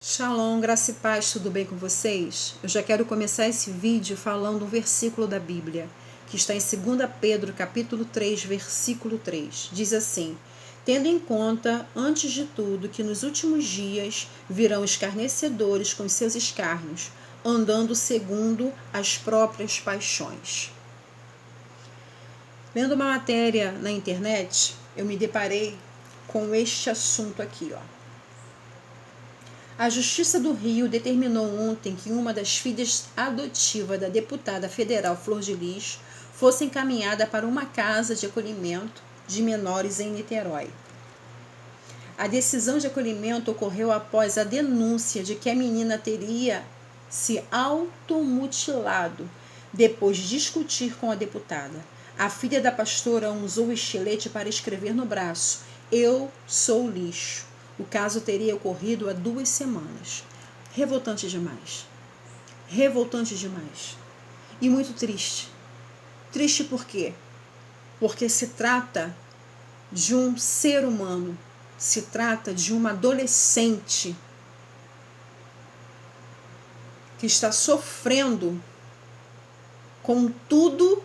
Shalom, graça e paz, tudo bem com vocês? Eu já quero começar esse vídeo falando um versículo da Bíblia, que está em 2 Pedro, capítulo 3, versículo 3. Diz assim: tendo em conta, antes de tudo, que nos últimos dias virão escarnecedores com seus escárnios, andando segundo as próprias paixões. Lendo uma matéria na internet, eu me deparei com este assunto aqui, ó. A Justiça do Rio determinou ontem que uma das filhas adotivas da deputada federal Flor de Lis fosse encaminhada para uma casa de acolhimento de menores em Niterói. A decisão de acolhimento ocorreu após a denúncia de que a menina teria se automutilado depois de discutir com a deputada. A filha da pastora usou o estilete para escrever no braço: "Eu sou lixo". O caso teria ocorrido há 2 semanas. Revoltante demais. Revoltante demais. E muito triste. Triste por quê? Porque se trata de um ser humano. Se trata de uma adolescente que está sofrendo com tudo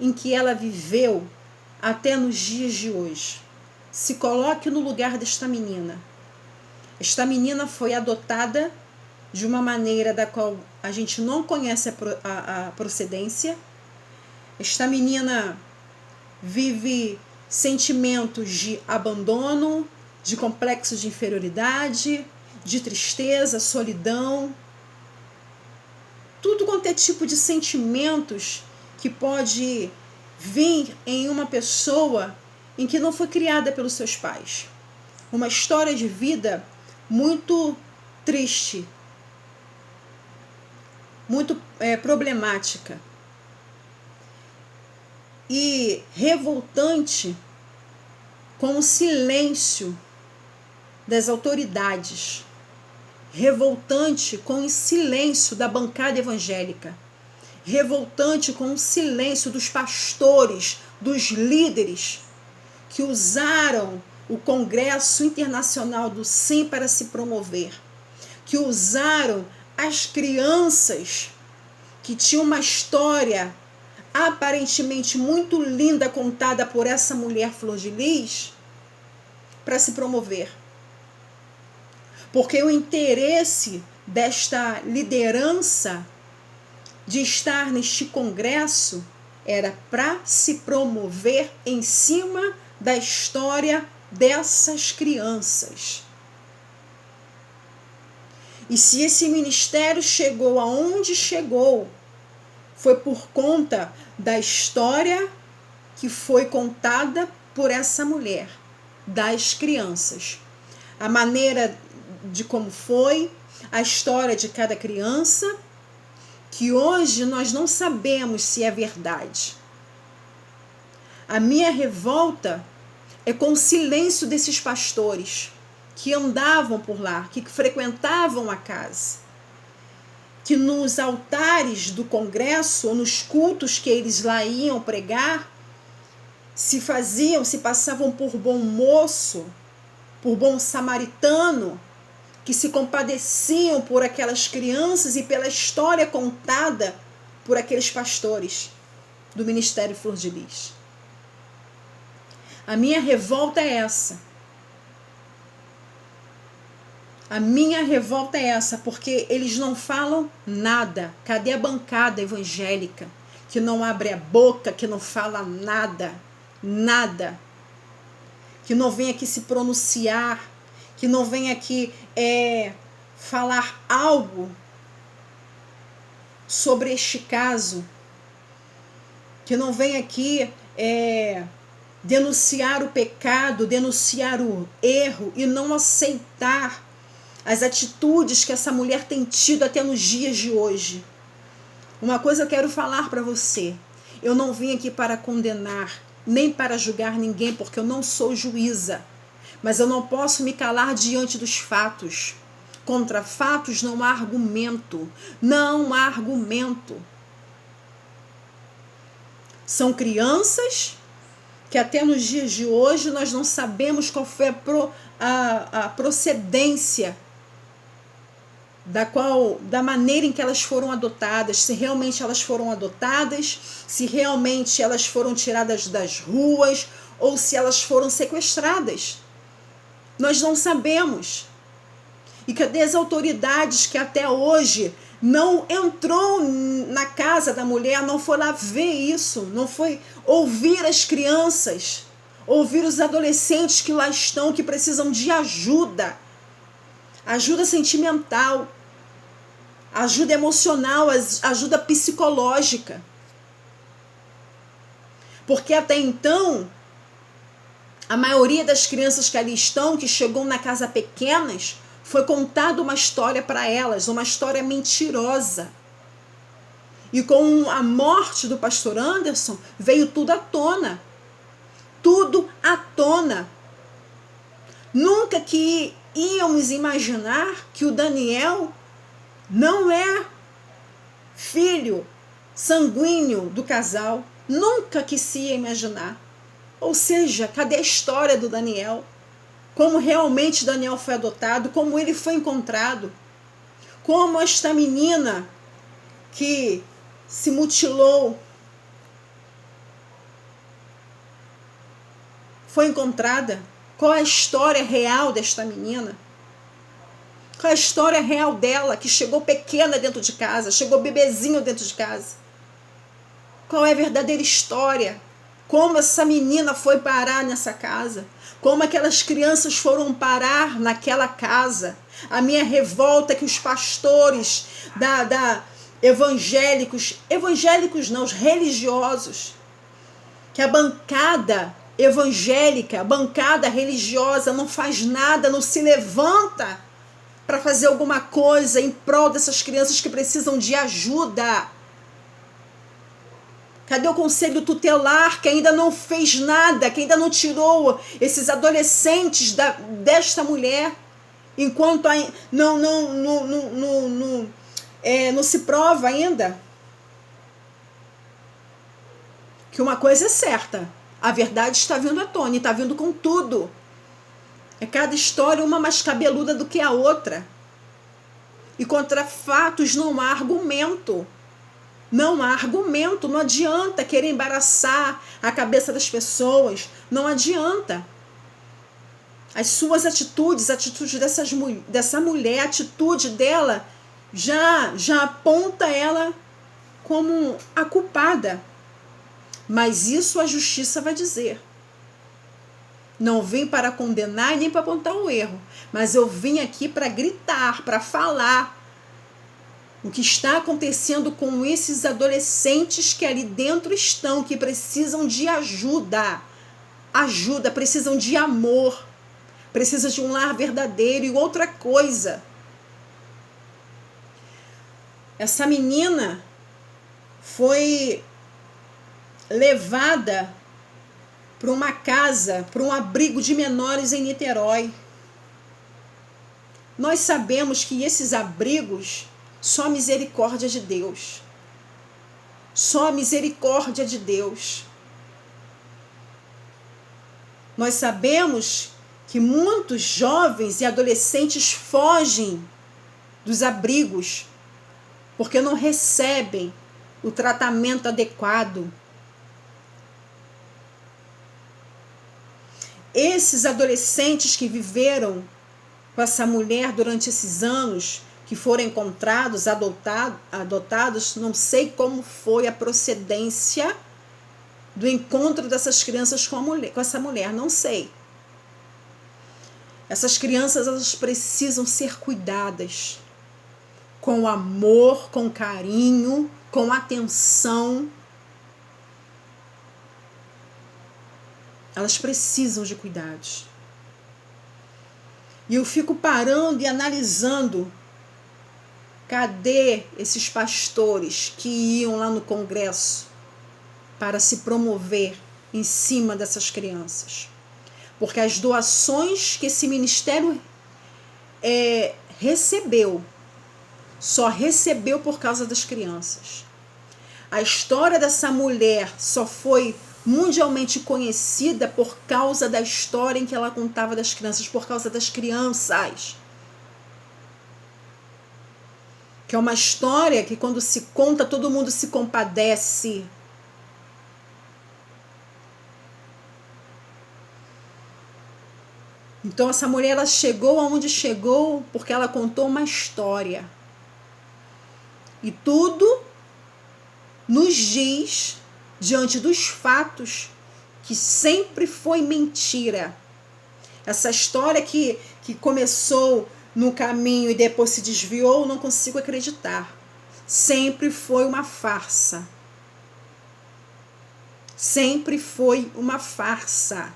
em que ela viveu até nos dias de hoje. Se coloque no lugar desta menina. Esta menina foi adotada de uma maneira da qual a gente não conhece a procedência. Esta menina vive sentimentos de abandono, de complexo de inferioridade, de tristeza, solidão. Tudo quanto é tipo de sentimentos que pode vir em uma pessoa em que não foi criada pelos seus pais. Uma história de vida muito triste, muito problemática e revoltante com o silêncio das autoridades, revoltante com o silêncio da bancada evangélica, revoltante com o silêncio dos pastores, dos líderes que usaram o Congresso Internacional do Sim para se promover, que usaram as crianças que tinham uma história aparentemente muito linda contada por essa mulher Flor de Lis para se promover. Porque o interesse desta liderança de estar neste congresso era para se promover em cima da história dessas crianças. E se esse ministério chegou aonde chegou, foi por conta da história que foi contada por essa mulher, das crianças. A maneira de como foi, a história de cada criança, que hoje nós não sabemos se é verdade. A minha revolta é com o silêncio desses pastores que andavam por lá, que frequentavam a casa, que nos altares do congresso ou nos cultos que eles lá iam pregar, se passavam por bom moço, por bom samaritano, que se compadeciam por aquelas crianças e pela história contada por aqueles pastores do Ministério Flor de Lis. A minha revolta é essa. A minha revolta é essa, porque eles não falam nada. Cadê a bancada evangélica que não abre a boca, que não fala nada? Nada. Que não vem aqui se pronunciar, que não vem aqui falar algo sobre este caso, que não vem aqui denunciar o pecado, denunciar o erro e não aceitar as atitudes que essa mulher tem tido até nos dias de hoje. Uma coisa eu quero falar para você: eu não vim aqui para condenar, nem para julgar ninguém, porque eu não sou juíza, mas eu não posso me calar diante dos fatos. Contra fatos não há argumento, não há argumento. São crianças que até nos dias de hoje nós não sabemos qual foi a procedência da maneira em que elas foram adotadas, se realmente elas foram adotadas, se realmente elas foram tiradas das ruas ou se elas foram sequestradas. Nós não sabemos. E cadê as autoridades que até hoje não entrou na casa da mulher, não foi lá ver isso, não foi ouvir as crianças, ouvir os adolescentes que lá estão, que precisam de ajuda, ajuda sentimental, ajuda emocional, ajuda psicológica. Porque até então, a maioria das crianças que ali estão, que chegou na casa pequenas, foi contada uma história para elas, uma história mentirosa. E com a morte do pastor Anderson, veio tudo à tona. Tudo à tona. Nunca que íamos imaginar que o Daniel não é filho sanguíneo do casal. Nunca que se ia imaginar. Ou seja, cadê a história do Daniel? Como realmente Daniel foi adotado, como ele foi encontrado, como esta menina que se mutilou foi encontrada, qual é a história real desta menina, qual é a história real dela, que chegou pequena dentro de casa, chegou bebezinho dentro de casa, qual é a verdadeira história, como essa menina foi parar nessa casa, como aquelas crianças foram parar naquela casa. A minha revolta é que os pastores evangélicos não, os religiosos, que a bancada evangélica, a bancada religiosa não faz nada, não se levanta para fazer alguma coisa em prol dessas crianças que precisam de ajuda. Cadê o conselho tutelar que ainda não fez nada, que ainda não tirou esses adolescentes desta mulher, enquanto não se prova ainda? Que uma coisa é certa, a verdade está vindo à tona, e está vindo com tudo. É cada história uma mais cabeluda do que a outra. E contra fatos não há argumento. Não há argumento, não adianta querer embaraçar a cabeça das pessoas, não adianta. As suas atitudes, a atitude dessa mulher, a atitude dela já aponta ela como a culpada. Mas isso a justiça vai dizer. Não vim para condenar nem para apontar o erro, mas eu vim aqui para gritar, para falar o que está acontecendo com esses adolescentes que ali dentro estão, que precisam de ajuda, precisam de amor, precisam de um lar verdadeiro. E outra coisa, essa menina foi levada para uma casa, para um abrigo de menores em Niterói. Nós sabemos que esses abrigos, só a misericórdia de Deus. Só a misericórdia de Deus. Nós sabemos que muitos jovens e adolescentes fogem dos abrigos porque não recebem o tratamento adequado. Esses adolescentes que viveram com essa mulher durante esses anos, que foram encontrados, adotados, não sei como foi a procedência do encontro dessas crianças com essa mulher, não sei. Essas crianças, elas precisam ser cuidadas com amor, com carinho, com atenção. Elas precisam de cuidados. E eu fico parando e analisando. Cadê esses pastores que iam lá no Congresso para se promover em cima dessas crianças? Porque as doações que esse ministério recebeu, só recebeu por causa das crianças. A história dessa mulher só foi mundialmente conhecida por causa da história em que ela contava das crianças, por causa das crianças. que é uma história que quando se conta todo mundo se compadece. Então essa mulher, ela chegou aonde chegou porque ela contou uma história. E tudo nos diz, diante dos fatos, que sempre foi mentira. Essa história que começou no caminho e depois se desviou, não consigo acreditar. Sempre foi uma farsa. Sempre foi uma farsa.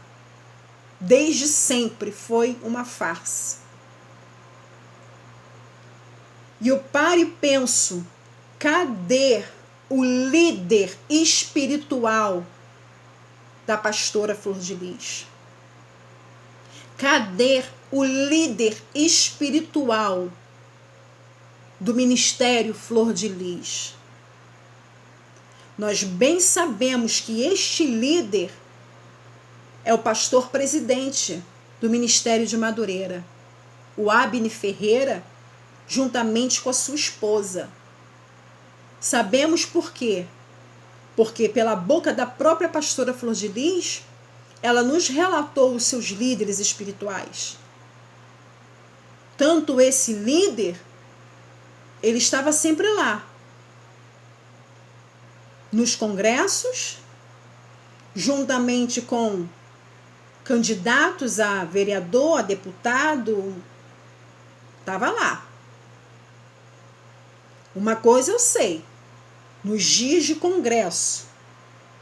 Desde sempre foi uma farsa. E eu paro e penso, cadê o líder espiritual da pastora Flor de Lis? Cadê o líder espiritual do ministério Flor de Lis? Nós bem sabemos que este líder é o pastor presidente do Ministério de Madureira, o Abne Ferreira, juntamente com a sua esposa. Sabemos por quê? Porque pela boca da própria pastora Flor de Lis, ela nos relatou os seus líderes espirituais. Tanto esse líder, ele estava sempre lá, nos congressos, juntamente com candidatos a vereador, a deputado, estava lá. Uma coisa eu sei, nos dias de congresso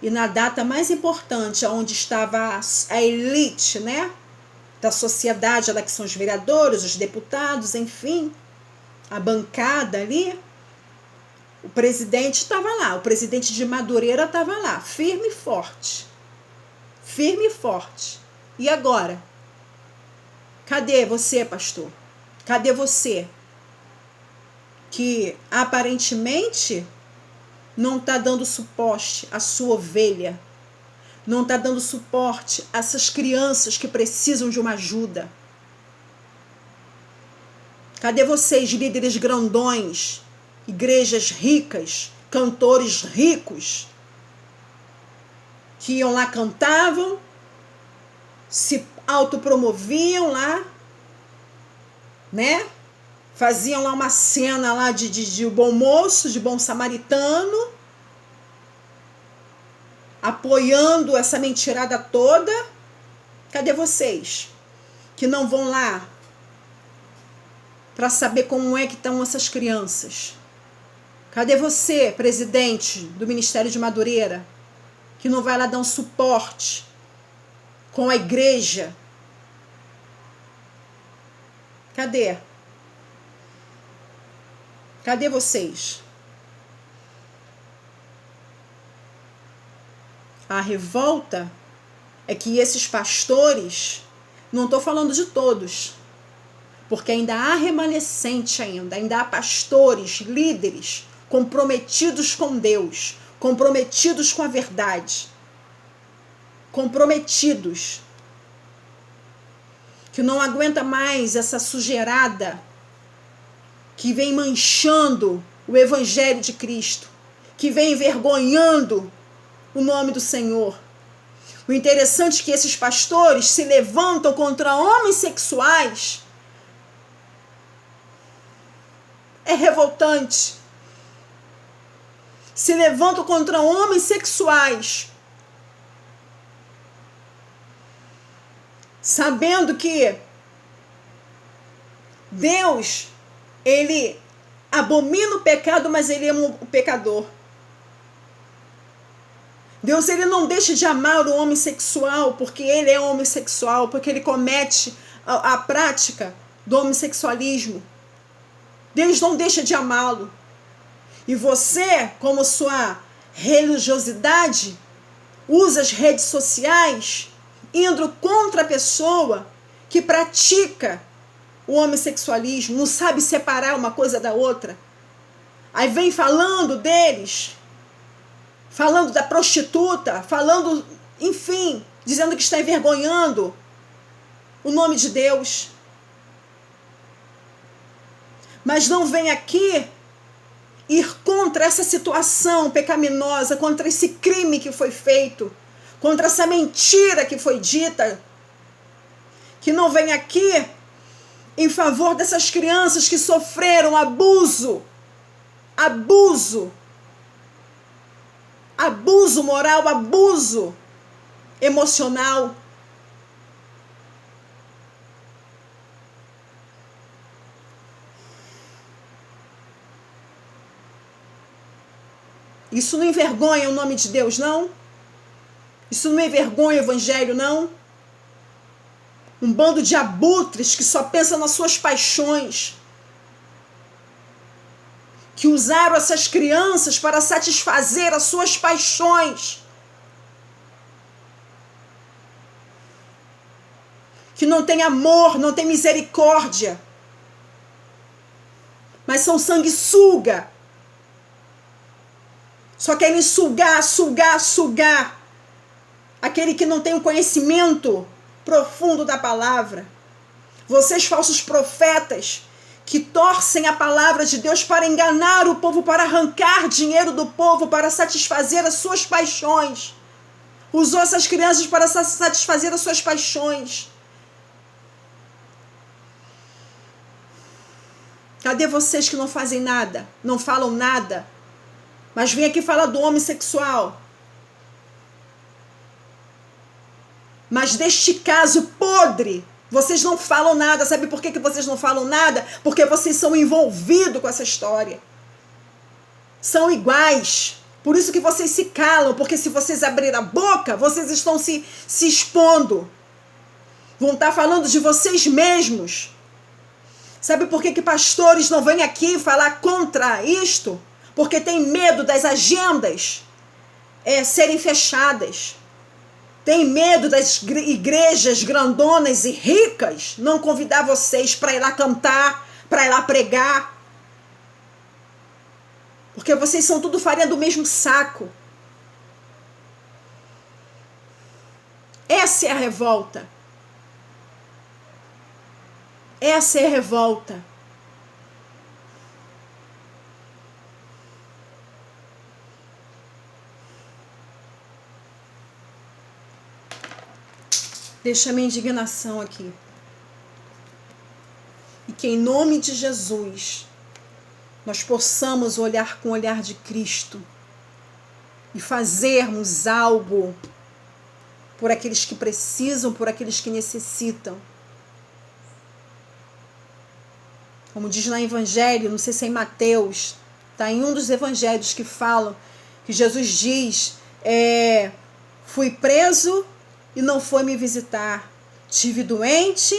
e na data mais importante, onde estava a elite, né, da sociedade, ela que são os vereadores, os deputados, enfim, a bancada ali, o presidente estava lá, o presidente de Madureira estava lá, firme e forte. Firme e forte. E agora? Cadê você, pastor? Cadê você? Que aparentemente não está dando suporte à sua ovelha, não está dando suporte a essas crianças que precisam de uma ajuda. Cadê vocês, líderes grandões, igrejas ricas, cantores ricos, que iam lá, cantavam, se autopromoviam lá, né? Faziam lá uma cena lá de bom moço, de bom samaritano, apoiando essa mentirada toda. Cadê vocês que não vão lá para saber como é que estão essas crianças? Cadê você, presidente do Ministério de Madureira, que não vai lá dar um suporte com a igreja? Cadê? Cadê vocês? A revolta é que esses pastores, não estou falando de todos, porque ainda há remanescente ainda há pastores, líderes, comprometidos com Deus, comprometidos com a verdade, comprometidos, que não aguenta mais essa sujeirada que vem manchando o Evangelho de Cristo, que vem envergonhando o nome do Senhor. O interessante é que esses pastores se levantam contra homens sexuais. É revoltante. Se levantam contra homens sexuais, sabendo que Deus, ele abomina o pecado, mas ele ama o pecador. Deus, ele não deixa de amar o homem sexual porque ele é homossexual, porque ele comete a prática do homossexualismo. Deus não deixa de amá-lo. E você, como sua religiosidade, usa as redes sociais indo contra a pessoa que pratica o homossexualismo, não sabe separar uma coisa da outra. Aí vem falando deles, falando da prostituta, falando, enfim, dizendo que está envergonhando o nome de Deus. Mas não vem aqui ir contra essa situação pecaminosa, contra esse crime que foi feito, contra essa mentira que foi dita, que não vem aqui em favor dessas crianças que sofreram abuso moral, abuso emocional. Isso não envergonha o nome de Deus, não? Isso não envergonha o evangelho, não? Um bando de abutres que só pensa nas suas paixões, que usaram essas crianças para satisfazer as suas paixões, que não tem amor, não tem misericórdia, mas são sanguessuga. Só querem sugar. Aquele que não tem o conhecimento profundo da palavra. Vocês, falsos profetas, que torcem a palavra de Deus para enganar o povo, para arrancar dinheiro do povo, para satisfazer as suas paixões. Usou essas crianças para satisfazer as suas paixões. Cadê vocês que não fazem nada, não falam nada, mas vem aqui falar do homossexual? Mas deste caso podre, vocês não falam nada. Sabe por que vocês não falam nada? Porque vocês são envolvidos com essa história. São iguais. Por isso que vocês se calam, porque se vocês abrirem a boca, vocês estão se expondo. Vão estar falando de vocês mesmos. Sabe por que pastores não vêm aqui falar contra isto? Porque tem medo das agendas serem fechadas. Tem medo das igrejas grandonas e ricas não convidar vocês para ir lá cantar, para ir lá pregar. Porque vocês são tudo farinha do mesmo saco. Essa é a revolta. Essa é a revolta. Deixa a minha indignação aqui. E que em nome de Jesus nós possamos olhar com o olhar de Cristo e fazermos algo por aqueles que precisam, por aqueles que necessitam. Como diz lá em Evangelho, não sei se é em Mateus, está em um dos evangelhos que falam, que Jesus diz, fui preso e não foi me visitar. Tive doente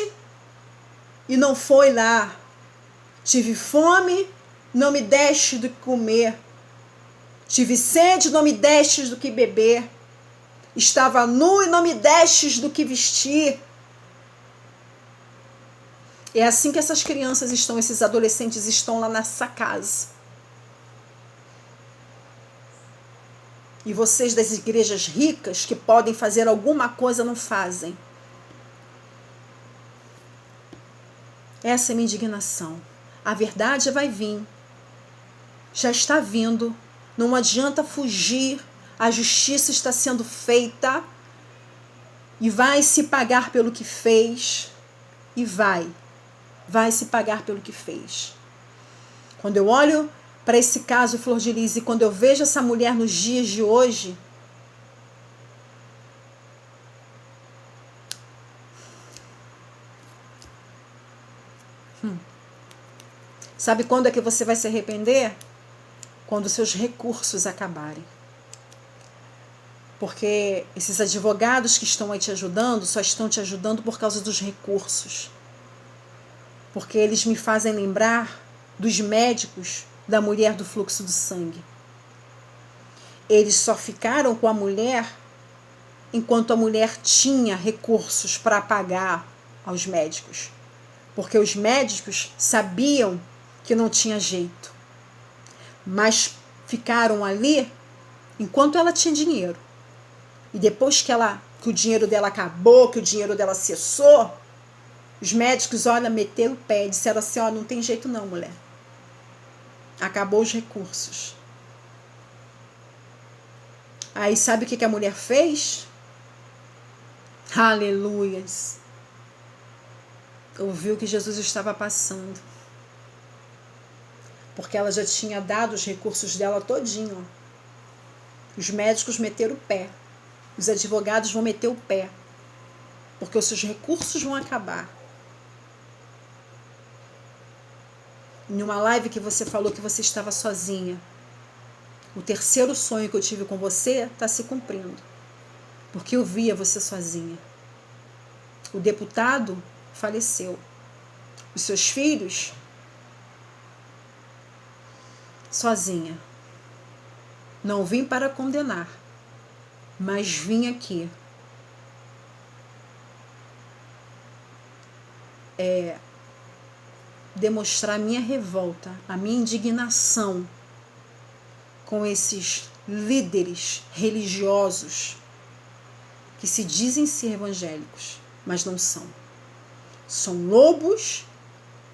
e não foi lá. Tive fome, não me deste do que comer. Tive sede, não me destes do que beber. Estava nu e não me destes do que vestir. É assim que essas crianças estão, esses adolescentes estão lá nessa casa. E vocês das igrejas ricas que podem fazer alguma coisa não fazem. Essa é a minha indignação. A verdade vai vir. Já está vindo. Não adianta fugir. A justiça está sendo feita. E vai se pagar pelo que fez. E vai se pagar pelo que fez. Quando eu olho para esse caso, Flor de Lis, e quando eu vejo essa mulher nos dias de hoje, sabe quando é que você vai se arrepender? Quando seus recursos acabarem. Porque esses advogados que estão aí te ajudando, só estão te ajudando por causa dos recursos. Porque eles me fazem lembrar dos médicos da mulher do fluxo do sangue. Eles só ficaram com a mulher enquanto a mulher tinha recursos para pagar aos médicos. Porque os médicos sabiam que não tinha jeito. Mas ficaram ali enquanto ela tinha dinheiro. E depois que o dinheiro dela acabou, que o dinheiro dela cessou, os médicos, meteram o pé e disseram assim, não tem jeito não, mulher. Acabou os recursos. Aí sabe o que a mulher fez? Aleluias. Ouviu que Jesus estava passando. Porque ela já tinha dado os recursos dela todinho. Ó. Os médicos meteram o pé. Os advogados vão meter o pé. Porque os seus recursos vão acabar. Em uma live que você falou que você estava sozinha. O terceiro sonho que eu tive com você está se cumprindo. Porque eu via você sozinha. O deputado faleceu. Os seus filhos, sozinha. Não vim para condenar, mas vim aqui demonstrar minha revolta, a minha indignação com esses líderes religiosos que se dizem ser evangélicos, mas não são. São lobos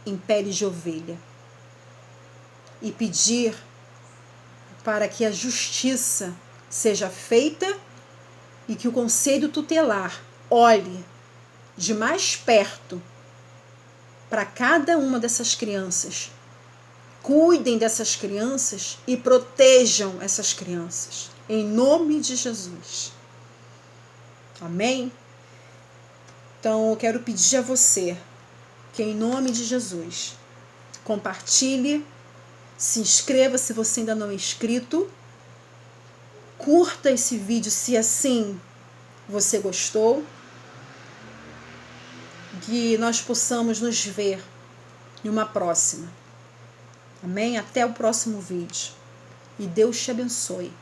em pele de ovelha. E pedir para que a justiça seja feita e que o conselho tutelar olhe de mais perto para cada uma dessas crianças. Cuidem dessas crianças e protejam essas crianças. Em nome de Jesus. Amém? Então eu quero pedir a você que em nome de Jesus compartilhe, se inscreva se você ainda não é inscrito, curta esse vídeo se assim você gostou, que nós possamos nos ver em uma próxima. Amém? Até o próximo vídeo. E Deus te abençoe.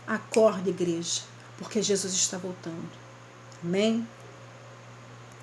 Acorde, igreja, porque Jesus está voltando. Amém?